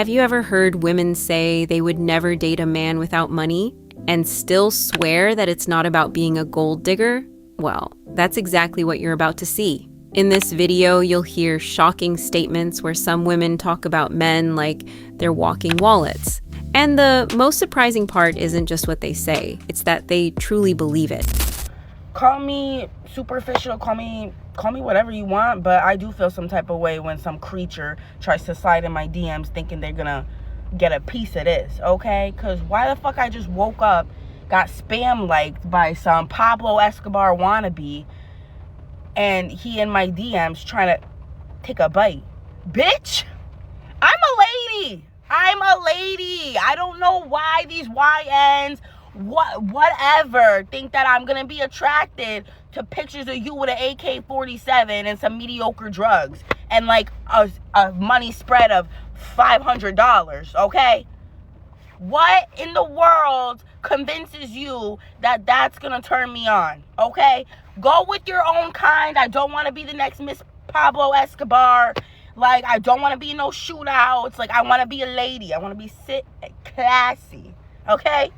Have you ever heard women say they would never date a man without money and still swear that it's not about being a gold digger? Well, that's exactly what you're about to see. In this video, you'll hear shocking statements where some women talk about men like they're walking wallets. And the most surprising part isn't just what they say, it's that they truly believe it. Call me superficial, call me whatever you want, but I do feel some type of way when some creature tries to slide in my DMs thinking they're gonna get a piece of this, okay? Because why the fuck I just woke up, got spam liked by some Pablo Escobar wannabe, and he in my DMs trying to take a bite. Bitch, I'm a lady. I don't know why these YNs, whatever, think that I'm gonna be attracted to pictures of you with an AK-47 and some mediocre drugs and like a money spread of $500, okay? What in the world convinces you that that's gonna turn me on, okay? Go with your own kind. I don't want to be the next Miss Pablo Escobar. Like, I don't want to be in no shootouts. Like, I want to be a lady. I want to be classy, okay?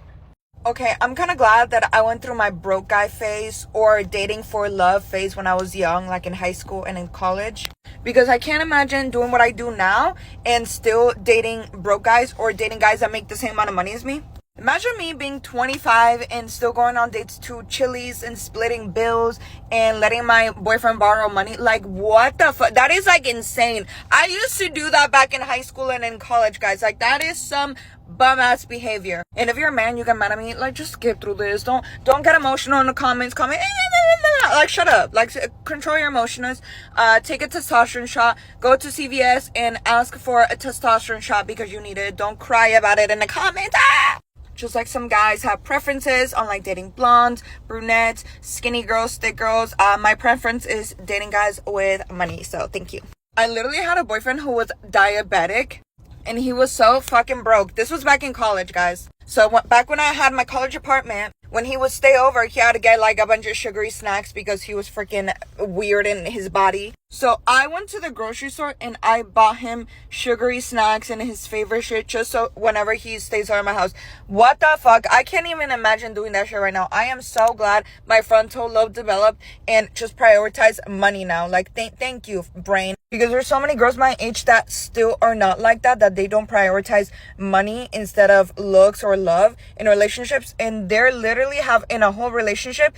Okay, I'm kind of glad that I went through my broke guy phase or dating for love phase when I was young, like in high school and in college. Because I can't imagine doing what I do now and still dating broke guys or dating guys that make the same amount of money as me. Imagine me being 25 and still going on dates to Chili's and splitting bills and letting my boyfriend borrow money. Like, what the fuck? That is like insane. I used to do that back in high school and in college, guys. Like, that is some bum ass behavior. And if you're a man, you get mad at me, like, just skip through this. Don't get emotional in the comments. Comment like, shut up. Like, control your emotions. Take a testosterone shot. Go to CVS and ask for a testosterone shot because you need it. Don't cry about it in the comments. Just like some guys have preferences on like dating blondes, brunettes, skinny girls, thick girls. My preference is dating guys with money. So thank you. I literally had a boyfriend who was diabetic and he was so fucking broke. This was back in college, guys. So back when I had my college apartment, when he would stay over, he had to get like a bunch of sugary snacks because he was freaking weird in his body. So I went to the grocery store and I bought him sugary snacks and his favorite shit just so whenever he stays over at my house. What the fuck? I can't even imagine doing that shit right now. I am so glad my frontal lobe developed and just prioritize money now. Like, thank you, brain. Because there's so many girls my age that still are not like that they don't prioritize money instead of looks or love in relationships. And they're literally have in a whole relationship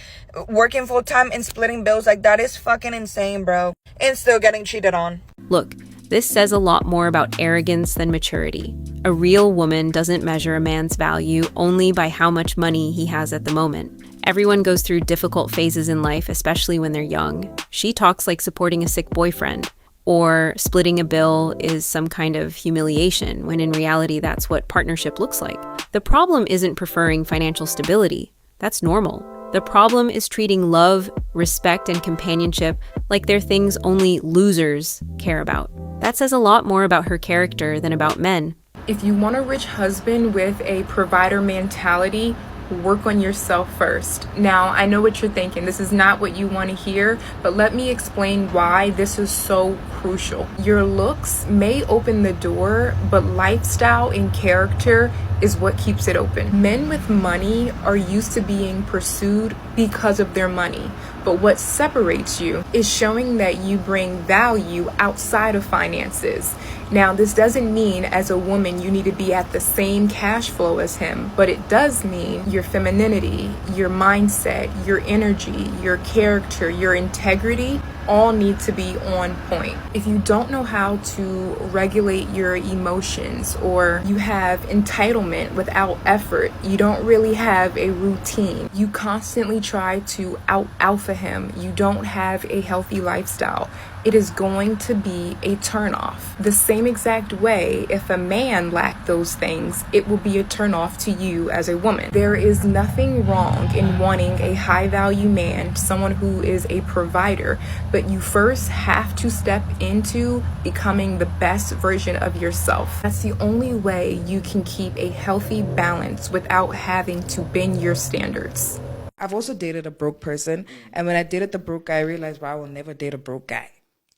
working full time and splitting bills. Like, that is fucking insane, bro. And still getting cheated on. Look, this says a lot more about arrogance than maturity. A real woman doesn't measure a man's value only by how much money he has at the moment. Everyone goes through difficult phases in life, especially when they're young. She talks like supporting a sick boyfriend, or splitting a bill is some kind of humiliation, when in reality that's what partnership looks like. The problem isn't preferring financial stability. That's normal. The problem is treating love, respect, and companionship like they're things only losers care about. That says a lot more about her character than about men. If you want a rich husband with a provider mentality, work on yourself first. Now, I know what you're thinking. This is not what you want to hear, but let me explain why this is so crucial. Your looks may open the door, but lifestyle and character is what keeps it open. Men with money are used to being pursued because of their money. But what separates you is showing that you bring value outside of finances. Now, this doesn't mean as a woman you need to be at the same cash flow as him, but it does mean your femininity, your mindset, your energy, your character, your integrity all need to be on point. If you don't know how to regulate your emotions, or you have entitlement without effort, you don't really have a routine, you constantly try to out-alpha him, you don't have a healthy lifestyle, it is going to be a turnoff. The same exact way, if a man lacked those things, it will be a turnoff to you as a woman. There is nothing wrong in wanting a high value man, someone who is a provider, but you first have to step into becoming the best version of yourself. That's the only way you can keep a healthy balance without having to bend your standards. I've also dated a broke person, and when I dated the broke guy, I realized, wow, I will never date a broke guy.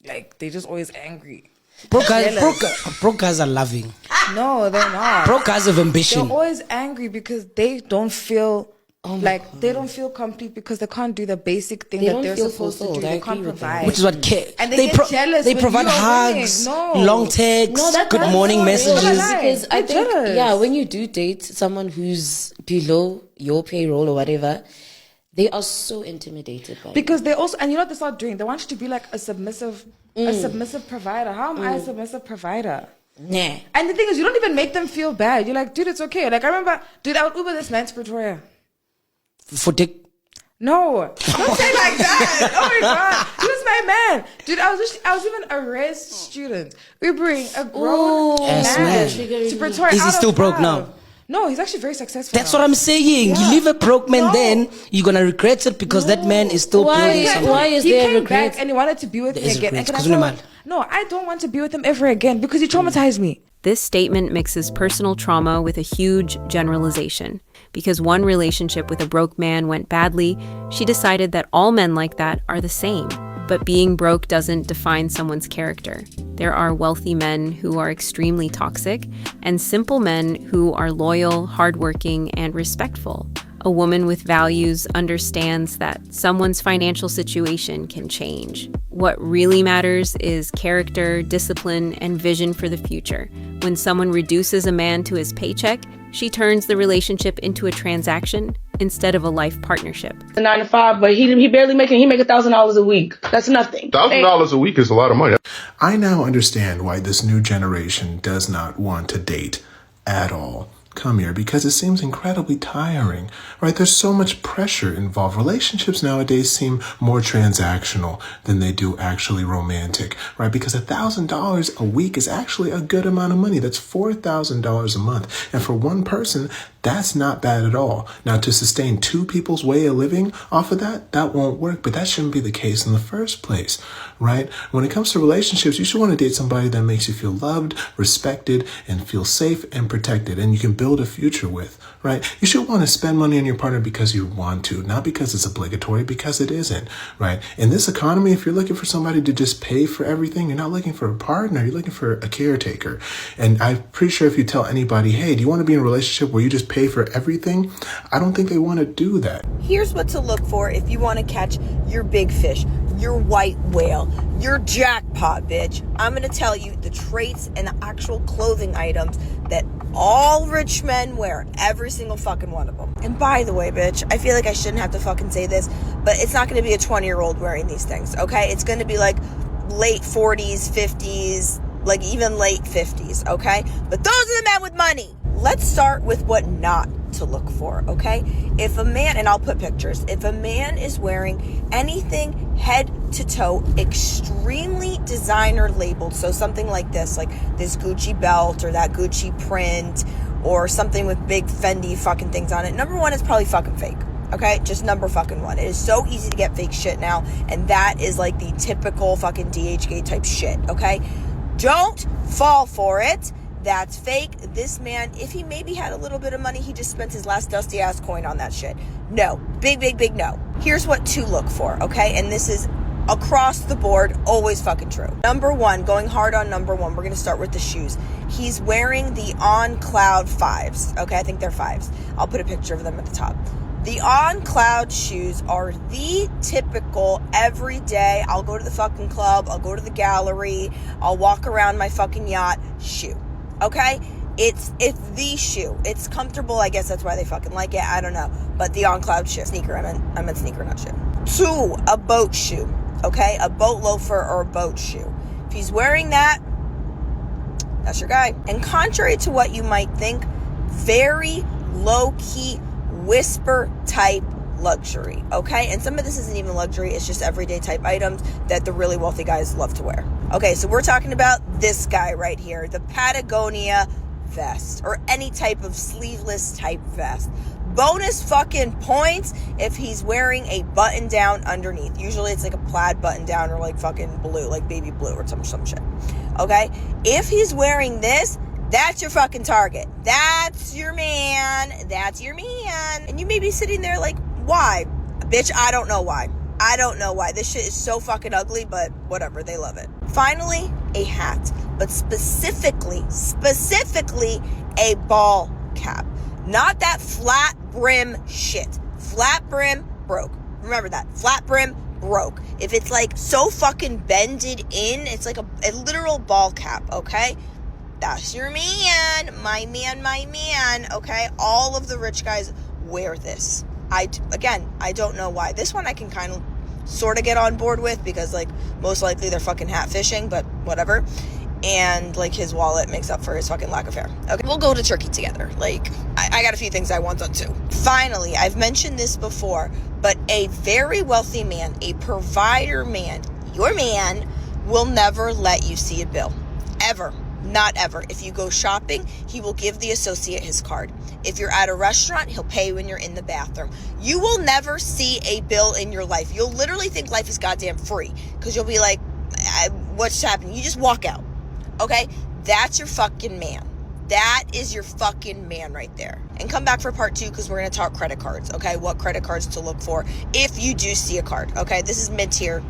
Like, they just always angry. Broke guys are loving. No, they're not. Broke guys have ambition. They're always angry because they don't feel they don't feel complete because they can't do the basic thing that they're supposed to do. They can't provide. Which is what and they get jealous. They when provide you are hugs, winning. long texts, good morning messages. Because I think, jealous. when you do date someone who's below your payroll or whatever, they are so intimidated by Because they also, and you know what they start doing? They want you to be like a submissive provider. How am I a submissive provider? Nah. And the thing is, you don't even make them feel bad. You're like, dude, it's okay. Like, I remember, dude, I would Uber this man to Pretoria. For dick. No, don't say like that. Oh my God, he was my man, dude. I was even a res student. Ubering a grown man to Pretoria. Is he still broke now? No, he's actually very successful. That's what I'm saying. You leave a broke man, then you're gonna regret it because that man is still building something. Why is he there came regret? back and he wanted to be with me again. Regret. No, I don't want to be with him ever again because he traumatized me. This statement mixes personal trauma with a huge generalization. Because one relationship with a broke man went badly, she decided that all men like that are the same. But being broke doesn't define someone's character. There are wealthy men who are extremely toxic, and simple men who are loyal, hardworking, and respectful. A woman with values understands that someone's financial situation can change. What really matters is character, discipline, and vision for the future. When someone reduces a man to his paycheck, she turns the relationship into a transaction instead of a life partnership. The 9 to 5, but he barely make $1,000 a week. That's nothing. $1,000 a week is a lot of money. I now understand why this new generation does not want to date at all. Come here, because it seems incredibly tiring, right? There's so much pressure involved. Relationships nowadays seem more transactional than they do actually romantic, right? Because $1,000 a week is actually a good amount of money. That's $4,000 a month. And for one person, that's not bad at all. Now, to sustain two people's way of living off of that, that won't work, but that shouldn't be the case in the first place, right? When it comes to relationships, you should want to date somebody that makes you feel loved, respected, and feel safe and protected, and you can build a future with, right? You should want to spend money on your partner because you want to, not because it's obligatory, because it isn't, right? In this economy, if you're looking for somebody to just pay for everything, you're not looking for a partner, you're looking for a caretaker. And I'm pretty sure if you tell anybody, hey, do you want to be in a relationship where you just pay for everything? I don't think they want to do that. Here's what to look for if you want to catch your big fish, your white whale, your jackpot, bitch. I'm going to tell you the traits and the actual clothing items that all rich men wear, every single fucking one of them. And by the way, bitch, I feel like I shouldn't have to fucking say this, but it's not going to be a 20-year-old wearing these things, okay? It's going to be like late 40s, 50s, like even late 50s, okay? But those are the men with money. Let's start with what not to look for, okay? If a man, and I'll put pictures, if a man is wearing anything head to toe extremely designer labeled, so something like this Gucci belt or that Gucci print or something with big Fendi fucking things on it, number one, it's probably fucking fake. Okay, just number fucking one. It is so easy to get fake shit now, and that is like the typical fucking DHgate type shit, okay? Don't fall for it. That's fake. This man, if he maybe had a little bit of money, he just spent his last dusty ass coin on that shit. No. Big no. Here's what to look for, okay? And this is across the board, always fucking true. Number one, going hard on number one, we're going to start with the shoes. He's wearing the On Cloud 5s, okay? I think they're 5s. I'll put a picture of them at the top. The On Cloud shoes are the typical everyday, I'll go to the fucking club, I'll go to the gallery, I'll walk around my fucking yacht shoe. Okay? It's the shoe. It's comfortable. I guess that's why they fucking like it. I don't know. But the On Cloud shoe. Sneaker, I meant sneaker, not shoe. 2, a boat shoe. Okay? A boat loafer or a boat shoe. If he's wearing that, that's your guy. And contrary to what you might think, very low-key whisper type luxury. Okay? And some of this isn't even luxury. It's just everyday type items that the really wealthy guys love to wear. Okay, so we're talking about this guy right here, the Patagonia vest, or any type of sleeveless type vest. Bonus fucking points if he's wearing a button down underneath. Usually it's like a plaid button down or like fucking blue, like baby blue or some shit. Okay, if he's wearing this, that's your fucking target. That's your man. That's your man. And you may be sitting there like, why? Bitch, I don't know why. I don't know why. This shit is so fucking ugly, but whatever. They love it. Finally, a hat. but specifically a ball cap. Not that flat brim shit. Flat brim, broke. Remember that. Flat brim, broke. If it's like so fucking bended in, it's like a literal ball cap, okay? That's your man. My man, okay? All of the rich guys wear this. I don't know why. This one I can kind of sort of get on board with because, like, most likely they're fucking hat fishing, but whatever. And, like, his wallet makes up for his fucking lack of hair. Okay, we'll go to Turkey together. Like, I got a few things I want done too. Finally, I've mentioned this before, but a very wealthy man, a provider man, your man, will never let you see a bill. Ever. Not ever. If you go shopping, he will give the associate his card. If you're at a restaurant, he'll pay when you're in the bathroom. You will never see a bill in your life. You'll literally think life is goddamn free because you'll be like, what's happening? You just walk out. Okay? That's your fucking man. That is your fucking man right there. And come back for part 2 because we're going to talk credit cards. Okay? What credit cards to look for if you do see a card. Okay? This is mid-tier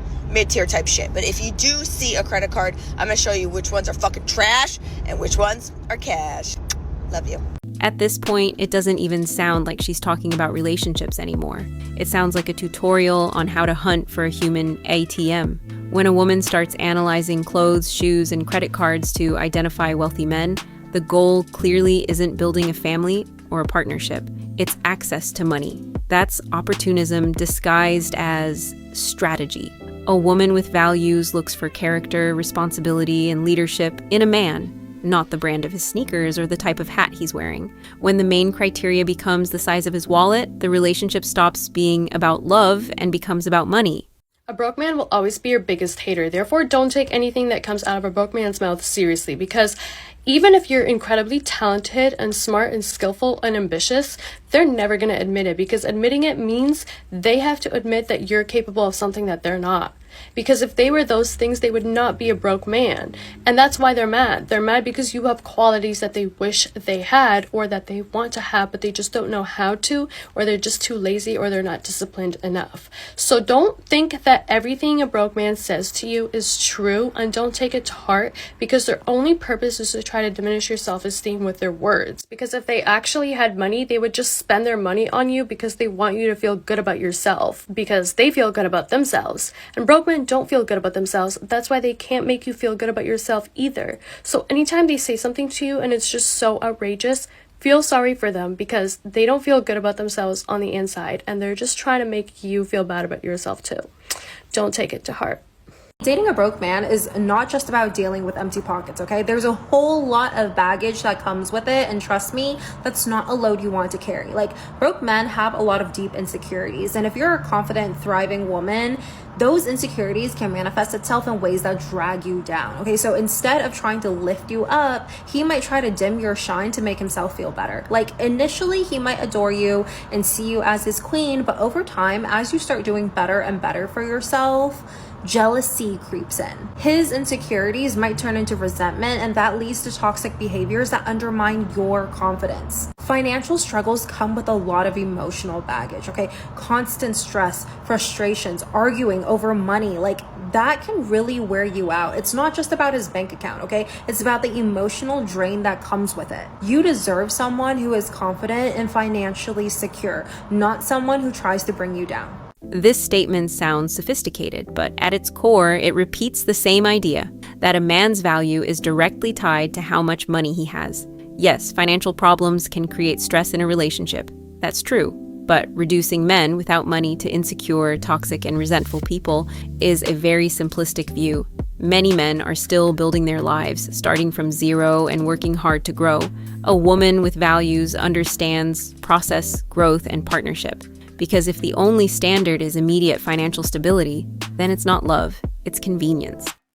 type shit. But if you do see a credit card, I'm going to show you which ones are fucking trash and which ones are cash. Love you. At this point, it doesn't even sound like she's talking about relationships anymore. It sounds like a tutorial on how to hunt for a human ATM. When a woman starts analyzing clothes, shoes, and credit cards to identify wealthy men, the goal clearly isn't building a family or a partnership. It's access to money. That's opportunism disguised as strategy. A woman with values looks for character, responsibility, and leadership in a man, not the brand of his sneakers or the type of hat he's wearing. When the main criteria becomes the size of his wallet, the relationship stops being about love and becomes about money. A broke man will always be your biggest hater. Therefore, don't take anything that comes out of a broke man's mouth seriously, because even if you're incredibly talented and smart and skillful and ambitious, they're never going to admit it, because admitting it means they have to admit that you're capable of something that they're not. Because if they were those things, they would not be a broke man. And that's why they're mad. They're mad because you have qualities that they wish they had or that they want to have, but they just don't know how to, or they're just too lazy, or they're not disciplined enough. So don't think that everything a broke man says to you is true, and don't take it to heart, because their only purpose is to try to diminish your self-esteem with their words. Because if they actually had money, they would just spend their money on you because they want you to feel good about yourself, because they feel good about themselves. And broke men don't feel good about themselves. That's why they can't make you feel good about yourself either. So anytime they say something to you and it's just so outrageous, feel sorry for them, because they don't feel good about themselves on the inside, and they're just trying to make you feel bad about yourself too. Don't take it to heart. Dating a broke man is not just about dealing with empty pockets, okay? There's a whole lot of baggage that comes with it, and trust me, that's not a load you want to carry. Like, broke men have a lot of deep insecurities, and if you're a confident, thriving woman, those insecurities can manifest itself in ways that drag you down, okay? So instead of trying to lift you up, he might try to dim your shine to make himself feel better. Like, initially, he might adore you and see you as his queen, but over time, as you start doing better and better for yourself, jealousy creeps in. His insecurities might turn into resentment, and that leads to toxic behaviors that undermine your confidence. Financial struggles come with a lot of emotional baggage, okay? Constant stress, frustrations, arguing over money, like that can really wear you out. It's not just about his bank account, okay? It's about the emotional drain that comes with it. You deserve someone who is confident and financially secure, not someone who tries to bring you down. This statement sounds sophisticated, but at its core, it repeats the same idea, that a man's value is directly tied to how much money he has. Yes, financial problems can create stress in a relationship. That's true. But reducing men without money to insecure, toxic, and resentful people is a very simplistic view. Many men are still building their lives, starting from zero and working hard to grow. A woman with values understands process, growth, and partnership. Because if the only standard is immediate financial stability, then it's not love, it's convenience.